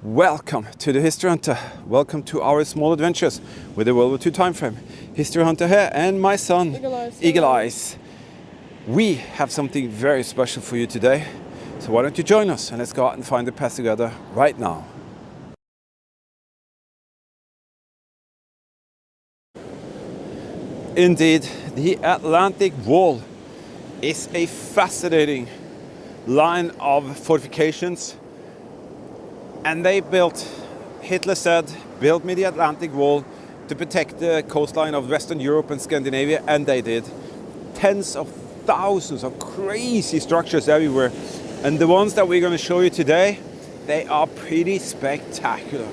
Welcome to the History Hunter. Welcome to our small adventures with the World War II time frame. History Hunter here and my son, Eagle Eyes. We have something very special for you today. So why don't you join us and let's go out and find the past together right now. Indeed, the Atlantic Wall is a fascinating line of fortifications. And they built, Hitler said, build me the Atlantic Wall to protect the coastline of Western Europe and Scandinavia, and they did. Tens of thousands of crazy structures everywhere. And the ones that we're going to show you today, they are pretty spectacular.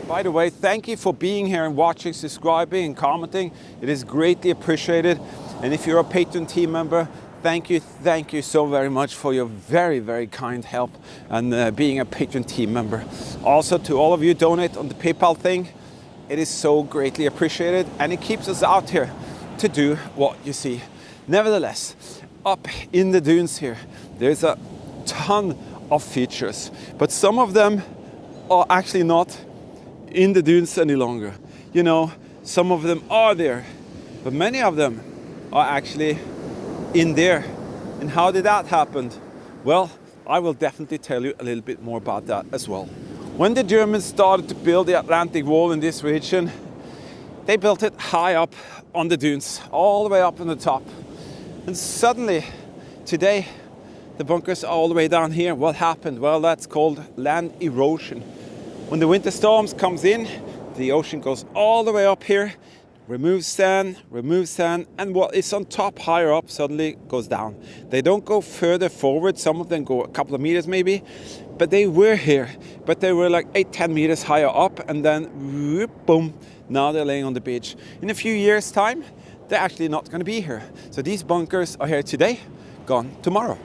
By the way, thank you for being here and watching, subscribing and commenting. It is greatly appreciated. And if you're a Patreon team member, thank you so very much for your very, very kind help and being a Patreon team member. Also to all of you donate on the PayPal thing, it is so greatly appreciated and it keeps us out here to do what you see. Nevertheless, up in the dunes here, there's a ton of features, but some of them are actually not in the dunes any longer. You know, some of them are there, but many of them are actually in there. And how did that happen? Well, I will definitely tell you a little bit more about that as well. When the Germans started to build the Atlantic Wall in this region, they built it high up on the dunes, all the way up on the top. And suddenly, today, the bunkers are all the way down here. What happened? Well, that's called land erosion. When the winter storms comes in, the ocean goes all the way up here, removes sand, and what is on top higher up suddenly goes down. They don't go further forward, some of them go a couple of meters maybe, but they were here. But they were like 8-10 meters higher up, and then whoop, boom, now they're laying on the beach. In a few years' time, they're actually not going to be here. So these bunkers are here today, gone tomorrow.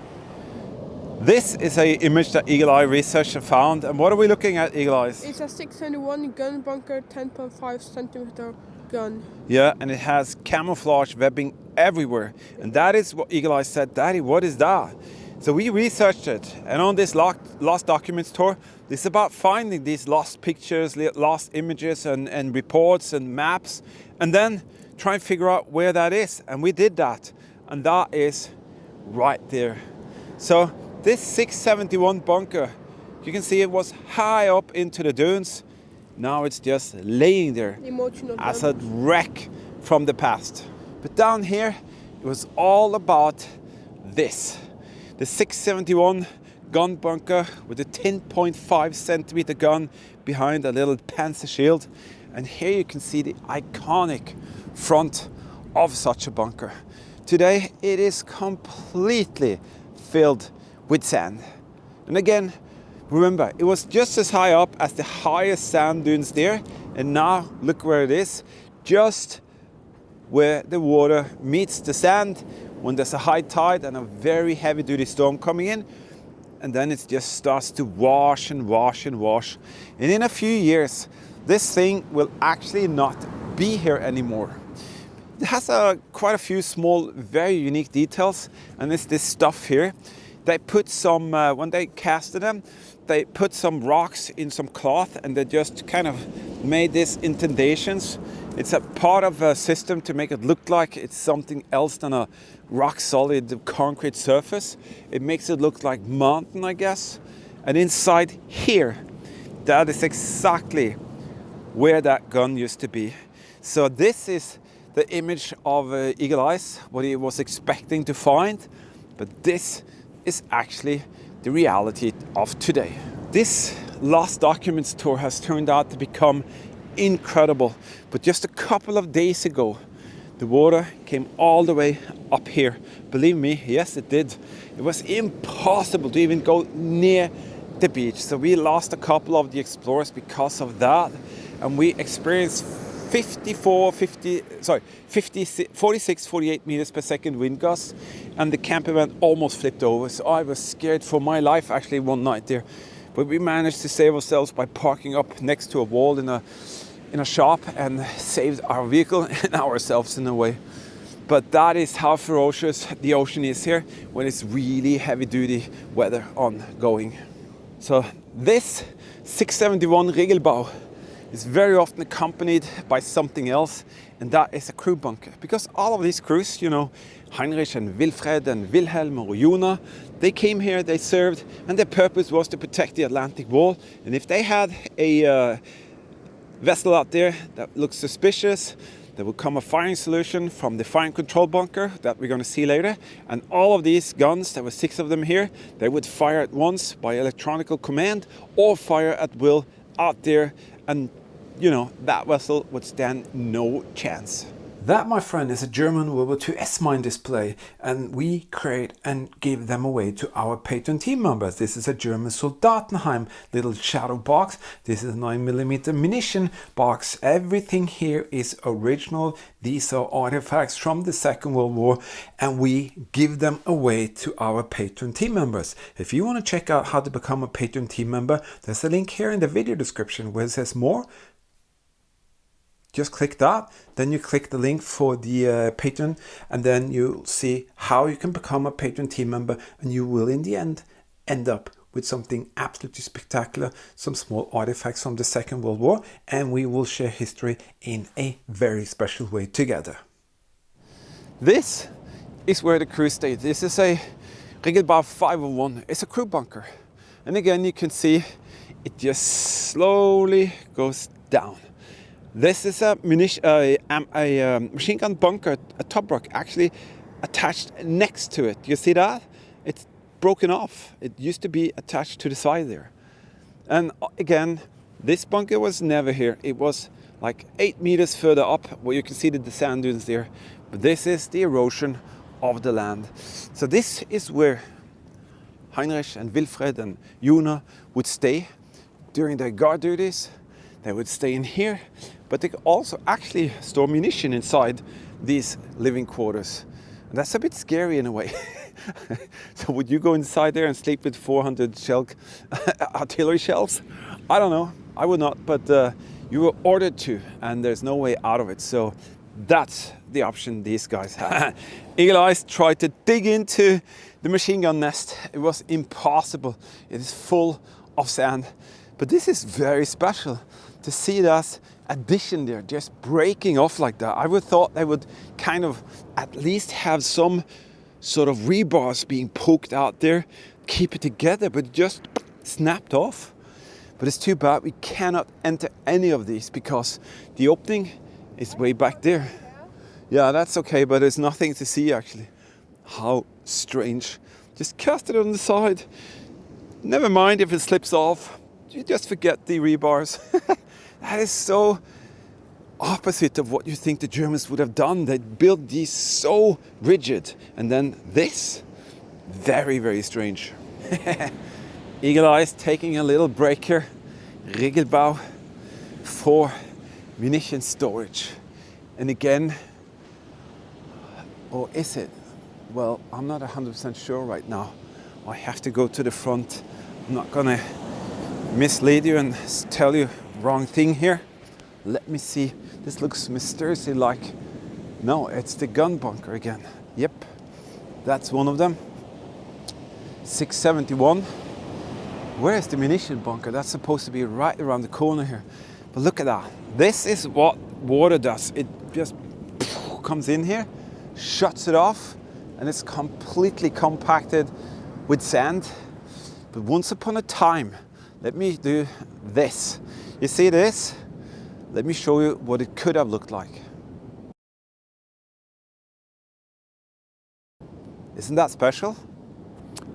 This is an image that Eagle Eye Research found, and what are we looking at, Eagle Eyes? It's a 671 gun bunker, 10.5 centimeter gun. Yeah, and it has camouflage webbing everywhere. And that is what Eagle Eye said, Daddy, what is that? So we researched it, and on this Lost Documents tour, it's about finding these lost pictures, lost images and reports and maps, and then try and figure out where that is. And we did that, and that is right there. So this 671 bunker, you can see it was high up into the dunes. Now it's just laying there as a wreck from the past. But down here, it was all about this. The 671 gun bunker with a 10.5 centimeter gun behind a little panzer shield. And here you can see the iconic front of such a bunker. Today, it is completely filled with sand. And again, remember, it was just as high up as the highest sand dunes there, and now look where it is, just where the water meets the sand when there's a high tide and a very heavy duty storm coming in, and then it just starts to wash and wash and wash. And in a few years, this thing will actually not be here anymore. It has quite a few small, very unique details, and it's this stuff here. They put some, when they casted them, they put some rocks in some cloth and they just kind of made these indentations. It's a part of a system to make it look like it's something else than a rock solid concrete surface. It makes it look like mountain, I guess. And inside here, that is exactly where that gun used to be. So this is the image of Eagle Eyes, what he was expecting to find. But this is actually the reality of today. This Lost Documents tour has turned out to become incredible. But just a couple of days ago, the water came all the way up here. Believe me, yes it did. It was impossible to even go near the beach. So we lost a couple of the explorers because of that. And we experienced 46, 48 meters per second wind gusts, and the camper van almost flipped over. So I was scared for my life actually one night there. But we managed to save ourselves by parking up next to a wall in a shop and saved our vehicle and ourselves in a way. But that is how ferocious the ocean is here when it's really heavy duty weather ongoing. So this 671 Regelbau is very often accompanied by something else, and that is a crew bunker. Because all of these crews, you know, Heinrich and Wilfred and Wilhelm or Jona, they came here, they served, and their purpose was to protect the Atlantic Wall. And if they had a vessel out there that looks suspicious, there would come a firing solution from the fire control bunker that we're going to see later. And all of these guns, there were 6 of them here, they would fire at once by electronical command or fire at will out there. And, you know, that vessel would stand no chance. That, my friend, is a German World War II S-mine display, and we create and give them away to our patron team members. This is a German Soldatenheim little shadow box. This is a 9mm munition box. Everything here is original. These are artifacts from the Second World War, and we give them away to our patron team members. If you want to check out how to become a patron team member, there's a link here in the video description where it says more. Just click that, then you click the link for the patron, and then you'll see how you can become a patron team member, and you will in the end up with something absolutely spectacular, some small artifacts from the Second World War, and we will share history in a very special way together. This is where the crew stayed. This is a Regelbau 501. It's a crew bunker. And again, you can see it just slowly goes down. This is a machine gun bunker, a top rock actually attached next to it. You see that? It's broken off. It used to be attached to the side there. And again, this bunker was never here. It was like 8 meters further up where you can see the sand dunes there. But this is the erosion of the land. So this is where Heinrich and Wilfred and Jona would stay during their guard duties. They would stay in here, but they could also actually store munition inside these living quarters. And that's a bit scary in a way. So would you go inside there and sleep with 400 artillery shells? I don't know, I would not, but you were ordered to, and there's no way out of it. So that's the option these guys had. Eagle Eyes tried to dig into the machine gun nest. It was impossible. It is full of sand. But this is very special to see that addition there just breaking off like that. I would thought they would kind of at least have some sort of rebars being poked out there, keep it together, but it just snapped off. But it's too bad we cannot enter any of these because the opening is way back there. Yeah, that's okay, but there's nothing to see actually. How strange. Just cast it on the side. Never mind if it slips off. You just forget the rebars. That is so opposite of what you think the Germans would have done. They built these so rigid. And then this, very, very strange. Eagle Eyes taking a little break here. Regelbau for munition storage. And again, or is it? Well, I'm not 100% sure right now. I have to go to the front. I'm not gonna mislead you and tell you wrong thing here. Let me see. This looks mysteriously like, no, it's the gun bunker again. Yep, that's one of them. 671. Where is the munition bunker? That's supposed to be right around the corner here. But look at that. This is what water does. It just comes in here, shuts it off, and it's completely compacted with sand. But once upon a time, let me do this. You see this? Let me show you what it could have looked like. Isn't that special?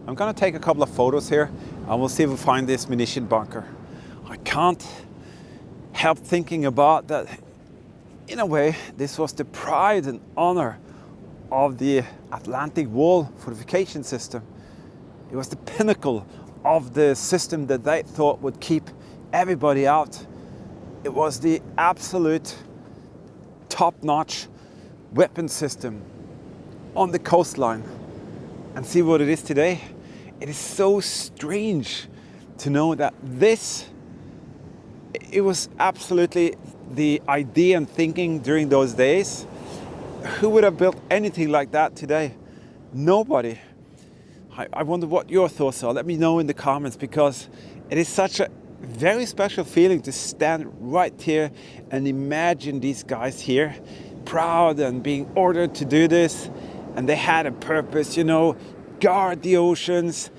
I'm gonna take a couple of photos here and we'll see if we find this munition bunker. I can't help thinking about that. In a way, this was the pride and honor of the Atlantic Wall fortification system. It was the pinnacle of the system that they thought would keep everybody out. It was the absolute top-notch weapon system on the coastline. And see what it is today. It is so strange to know that this, it was absolutely the idea and thinking during those days. Who would have built anything like that today? Nobody. I wonder what your thoughts are. Let me know in the comments, because It is such a very special feeling to stand right here and imagine these guys here, proud and being ordered to do this. And they had a purpose, you know, guard the oceans.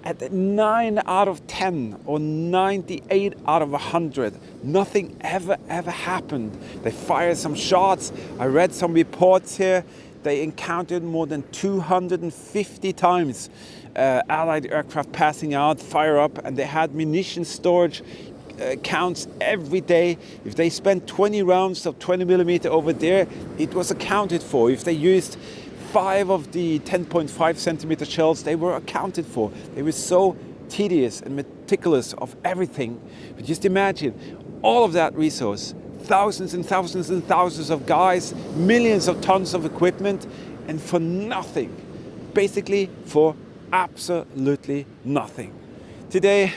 At 9 out of 10 or 98 out of 100, nothing ever happened. They fired some shots. I read some reports here. They encountered more than 250 times Allied aircraft passing out, fire up, and they had munition storage counts every day. If they spent 20 rounds of 20mm over there, it was accounted for. If they used 5 of the 10.5 centimeter shells, they were accounted for. They were so tedious and meticulous of everything. But just imagine all of that resource, thousands and thousands and thousands of guys, millions of tons of equipment, and for nothing. Basically for absolutely nothing. Today,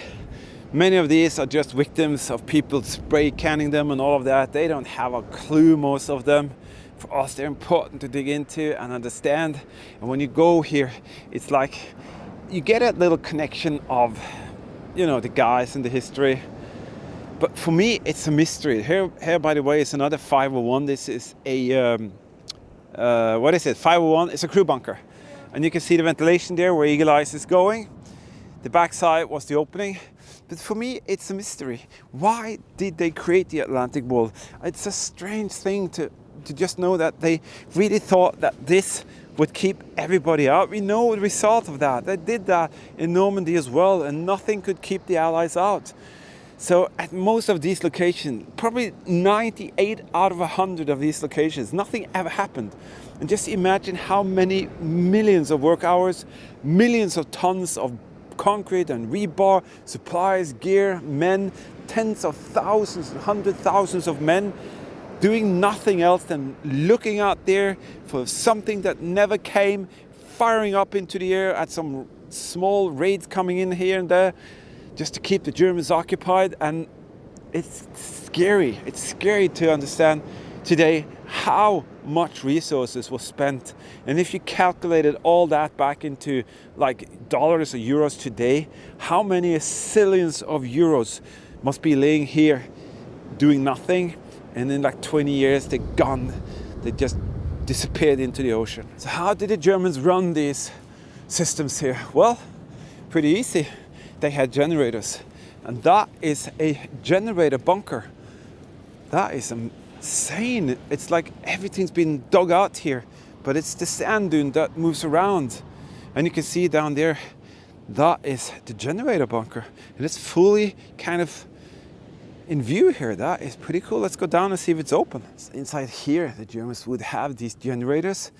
many of these are just victims of people spray canning them and all of that. They don't have a clue, most of them. For us, they're important to dig into and understand. And when you go here, it's like you get a little connection of, you know, the guys and the history. But for me, it's a mystery. Here, by the way, is another 501. This is a, what is it? 501. It's a crew bunker. And you can see the ventilation there where Eagle Eyes is going. The backside was the opening. But for me, it's a mystery. Why did they create the Atlantic Wall? It's a strange thing to just know that they really thought that this would keep everybody out. We know the result of that. They did that in Normandy as well, and nothing could keep the Allies out. So at most of these locations, probably 98 out of 100 of these locations, nothing ever happened. And just imagine how many millions of work hours, millions of tons of concrete and rebar, supplies, gear, men, tens of thousands, 100,000s of men doing nothing else than looking out there for something that never came, firing up into the air at some small raids coming in here and there just to keep the Germans occupied. And it's scary. It's scary to understand today how much resources was spent. And if you calculated all that back into like dollars or euros today, how many zillions of euros must be laying here doing nothing? And in like 20 years, they're gone. They just disappeared into the ocean. So how did the Germans run these systems here? Well, pretty easy. They had generators. And that is a generator bunker. That is insane. It's like everything's been dug out here. But it's the sand dune that moves around. And you can see down there, that is the generator bunker. And it's fully kind of in view here. That is pretty cool. Let's go down and see if it's open. So inside here, the Germans would have these generators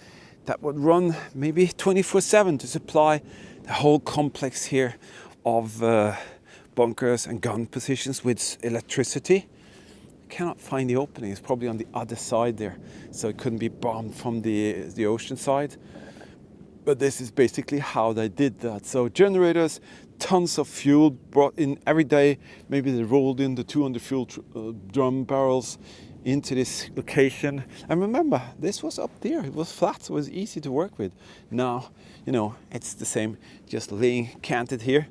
that would run maybe 24/7 to supply the whole complex here of bunkers and gun positions with electricity. I cannot find the opening. It's probably on the other side there, so it couldn't be bombed from the ocean side. But this is basically how they did that. So generators, tons of fuel brought in every day. Maybe they rolled in the 200 fuel drum barrels into this location. And remember, this was up there. It was flat, so it was easy to work with. Now, you know, it's the same, just laying canted here,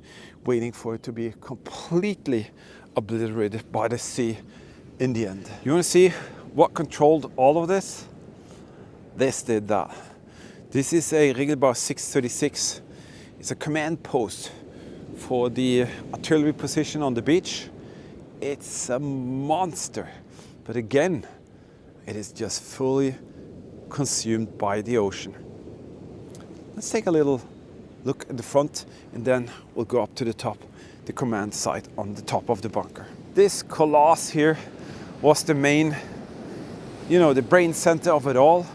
waiting for it to be completely obliterated by the sea in the end. You want to see what controlled all of this? This did that. This is a Regelbau 636. It's a command post for the artillery position on the beach. It's a monster. But again, it is just fully consumed by the ocean. Let's take a little look at the front and then we'll go up to the top, the command site on the top of the bunker. This coloss here was the main, you know, the brain center of it all.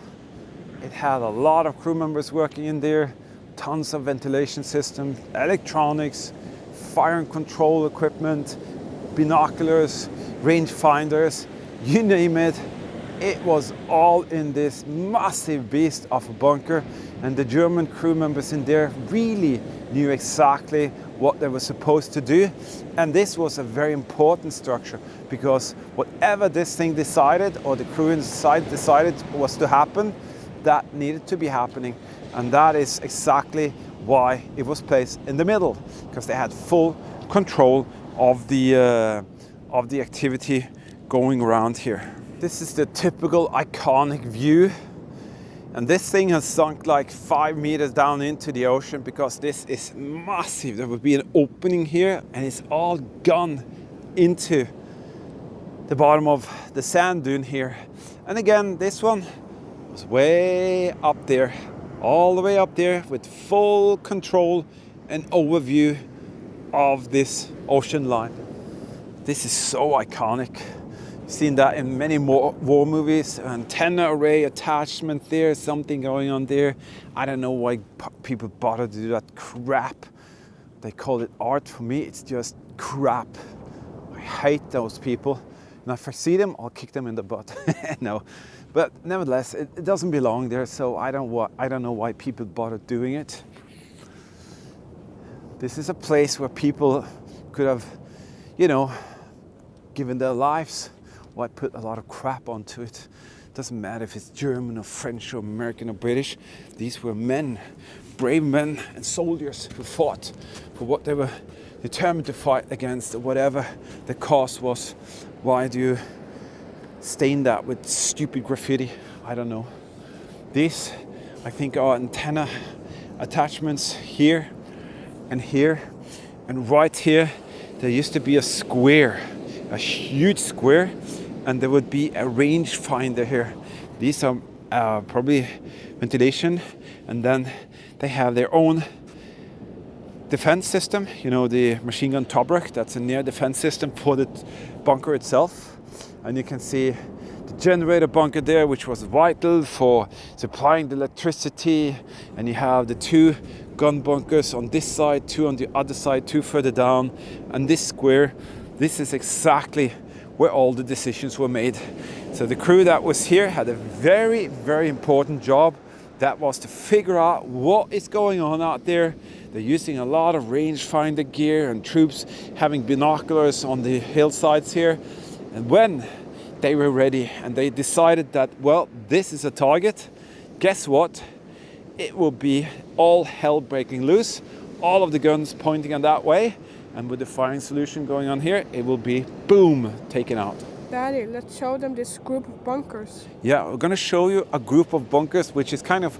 It had a lot of crew members working in there, tons of ventilation systems, electronics, fire and control equipment, binoculars, range finders, you name it. It was all in this massive beast of a bunker, and the German crew members in there really knew exactly what they were supposed to do. And this was a very important structure, because whatever this thing decided, or the crew inside decided was to happen, that needed to be happening. And that is exactly why it was placed in the middle, because they had full control of the activity going around here. This is the typical iconic view. And this thing has sunk like 5 meters down into the ocean because this is massive. There would be an opening here and it's all gone into the bottom of the sand dune here. And again, this one was way up there, all the way up there with full control and overview of this ocean line. This is so iconic. Seen that in many more war movies. Antenna array attachment there, something going on there. I don't know why people bother to do that crap. They call it art. For me, it's just crap. I hate those people. And if I see them, I'll kick them in the butt. No, but nevertheless, it doesn't belong there. So I don't know why people bother doing it. This is a place where people could have, you know, given their lives. Why put a lot of crap onto it? Doesn't matter if it's German or French or American or British. These were men, brave men and soldiers who fought for what they were determined to fight against, or whatever the cause was. Why do you stain that with stupid graffiti? I don't know. These, I think, are antenna attachments here and here. And right here, there used to be a square, a huge square, and there would be a range finder here. These are probably ventilation, and then they have their own defense system. You know, the machine gun Tobruk, that's a near defense system for the bunker itself. And you can see the generator bunker there, which was vital for supplying the electricity. And you have the 2 gun bunkers on this side, 2 on the other side, 2 further down. And this square, this is exactly where all the decisions were made. So the crew that was here had a very, very important job. That was to figure out what is going on out there. They're using a lot of rangefinder gear and troops having binoculars on the hillsides here. And when they were ready and they decided that, well, this is a target, guess what? It will be all hell breaking loose. All of the guns pointing in that way. And with the firing solution going on here, it will be boom, taken out. Daddy, let's show them this group of bunkers. Yeah, we're gonna show you a group of bunkers, which is kind of,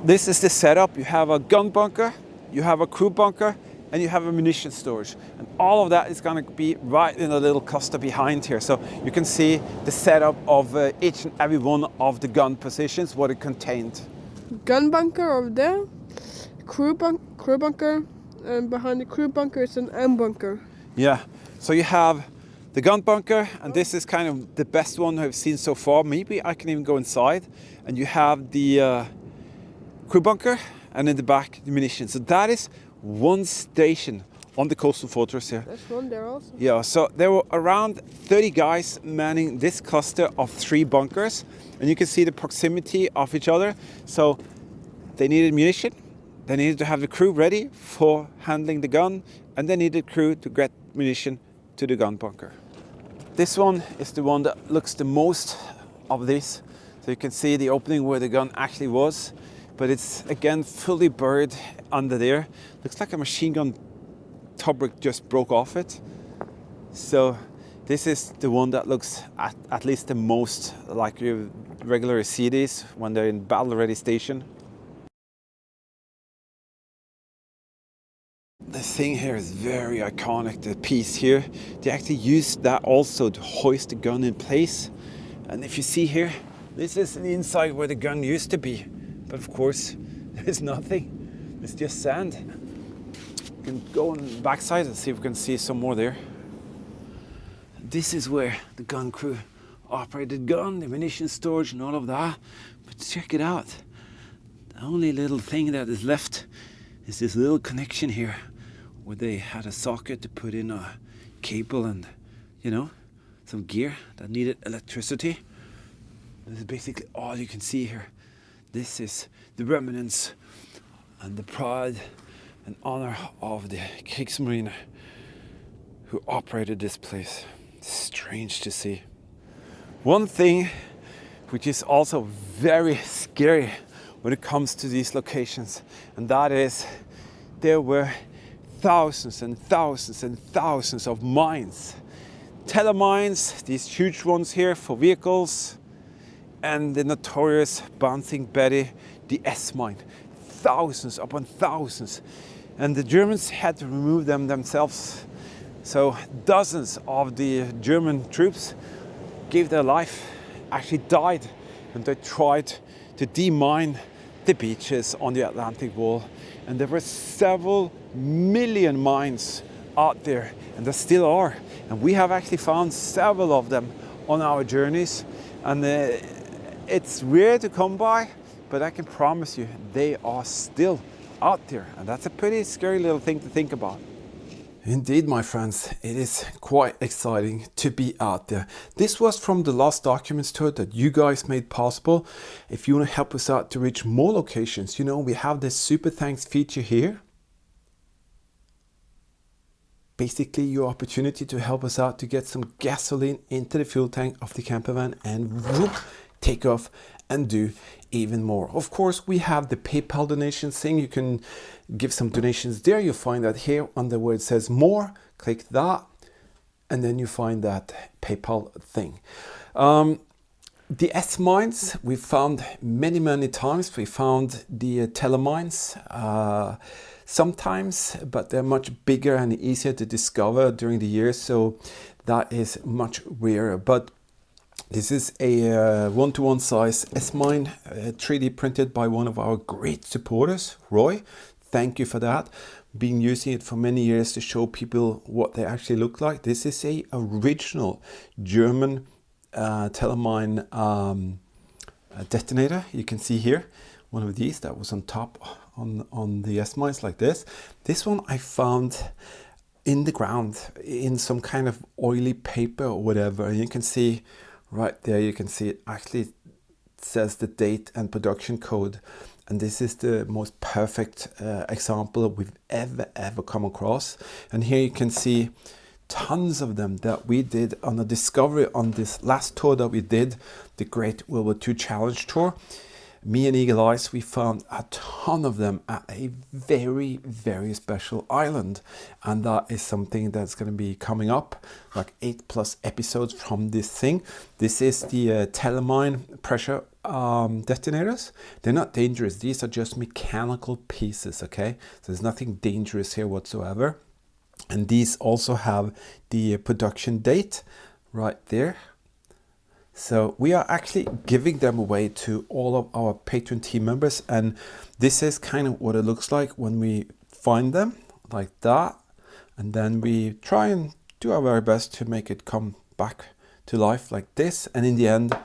this is the setup. You have a gun bunker, you have a crew bunker, and you have a munition storage. And all of that is gonna be right in a little cluster behind here. So you can see the setup of each and every one of the gun positions, what it contained. Gun bunker over there, crew bunker, and behind the crew bunker is an M bunker. Yeah, so you have the gun bunker, and this is kind of the best one I've seen so far. Maybe I can even go inside. And you have the crew bunker, and in the back, the munitions. So that is one station on the coastal fortress here. There's one there also. Yeah, so there were around 30 guys manning this cluster of 3 bunkers. And you can see the proximity of each other. So they needed munition. They needed to have the crew ready for handling the gun, and they needed crew to get munition to the gun bunker. This one is the one that looks the most of this. So you can see the opening where the gun actually was, but it's again fully buried under there. Looks like a machine gun Tobruk just broke off it. So this is the one that looks at least the most like you regularly see these when they're in battle ready station. The thing here is very iconic, the piece here. They actually used that also to hoist the gun in place. And if you see here, this is the inside where the gun used to be. But of course, there's nothing. It's just sand. We can go on the backside and see if we can see some more there. This is where the gun crew operated gun, the ammunition storage and all of that. But check it out. The only little thing that is left is this little connection here where they had a socket to put in a cable and, you know, some gear that needed electricity. This is basically all you can see here. This is the remnants and the pride and honor of the Kriegsmarine who operated this place. It's strange to see. One thing which is also very scary when it comes to these locations, and that is there were thousands and thousands and thousands of mines. Telemines, these huge ones here for vehicles, and the notorious Bouncing Betty, the S mine. Thousands upon thousands. And the Germans had to remove them themselves. So dozens of the German troops gave their life, actually died, and they tried to demine the beaches on the Atlantic Wall. And there were several million mines out there, and there still are. And we have actually found several of them on our journeys. And it's rare to come by, but I can promise you they are still out there. And that's a pretty scary little thing to think about. Indeed, my friends, it is quite exciting to be out there. This was from the Lost Documents tour that you guys made possible. If you want to help us out to reach more locations, you know, we have this super thanks feature here. Basically, your opportunity to help us out to get some gasoline into the fuel tank of the camper van and whoop, take off and do even more. Of course, we have the PayPal donations thing. You can give some donations there. You'll find that here under where it says more. Click that, and then you find that PayPal thing. The S mines we found many times. We found the telemines sometimes, but they're much bigger and easier to discover during the year, so that is much rarer. But this is a 1-to-1 size S-mine, 3D printed by one of our great supporters, Roy. Thank you for that. Been using it for many years to show people what they actually look like. This is a original German telemine detonator. You can see here one of these that was on top on the S-mines like this. This one I found in the ground in some kind of oily paper or whatever, and you can see right there, you can see it actually says the date and production code. And this is the most perfect example we've ever come across. And here you can see tons of them that we did on a discovery on this last tour that we did, the Great World War II Challenge Tour. Me and Eagle Eyes, we found a ton of them at a very special island, and that is something that's going to be coming up, like 8+ episodes from this thing. This is the telemine pressure detonators. They're not dangerous. These are just mechanical pieces, okay? So there's nothing dangerous here whatsoever. And these also have the production date right there. So we are actually giving them away to all of our Patreon team members, and this is kind of what it looks like when we find them like that, and then we try and do our very best to make it come back to life like this. And in the end,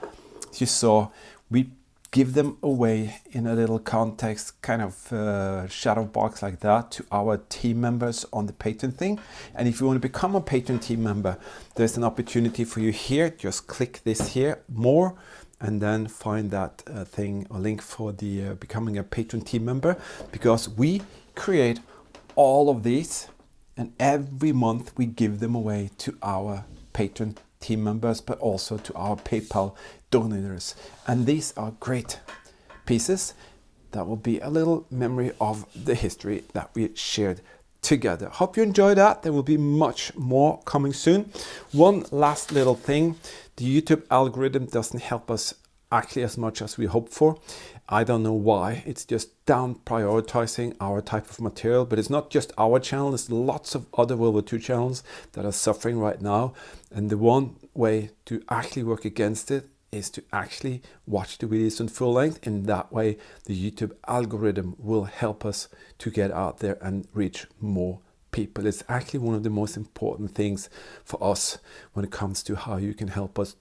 as you saw, we give them away in a little context kind of shadow box like that to our team members on the Patreon thing. And if you want to become a Patreon team member, there's an opportunity for you here. Just click this here, more, and then find that thing or link for the becoming a Patreon team member, because we create all of these and every month we give them away to our Patreon team members, but also to our PayPal donors. And these are great pieces that will be a little memory of the history that we shared together. Hope you enjoyed that. There will be much more coming soon. One last little thing, the YouTube algorithm doesn't help us actually as much as we hope for. I don't know why. It's just down prioritizing our type of material, but it's not just our channel. There's lots of other World War II channels that are suffering right now. And the one way to actually work against it is to actually watch the videos in full length. In that way, the YouTube algorithm will help us to get out there and reach more people. It's actually one of the most important things for us when it comes to how you can help us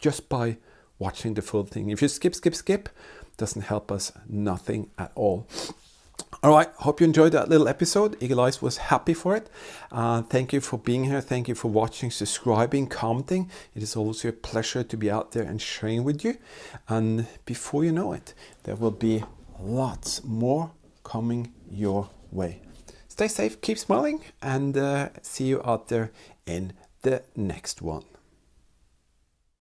just by watching the full thing. If you skip, doesn't help us nothing at all. All right, hope you enjoyed that little episode. Eagle Eyes was happy for it. Thank you for being here. Thank you for watching, subscribing, commenting. It is also a pleasure to be out there and sharing with you. And before you know it, there will be lots more coming your way. Stay safe, keep smiling, and see you out there in the next one.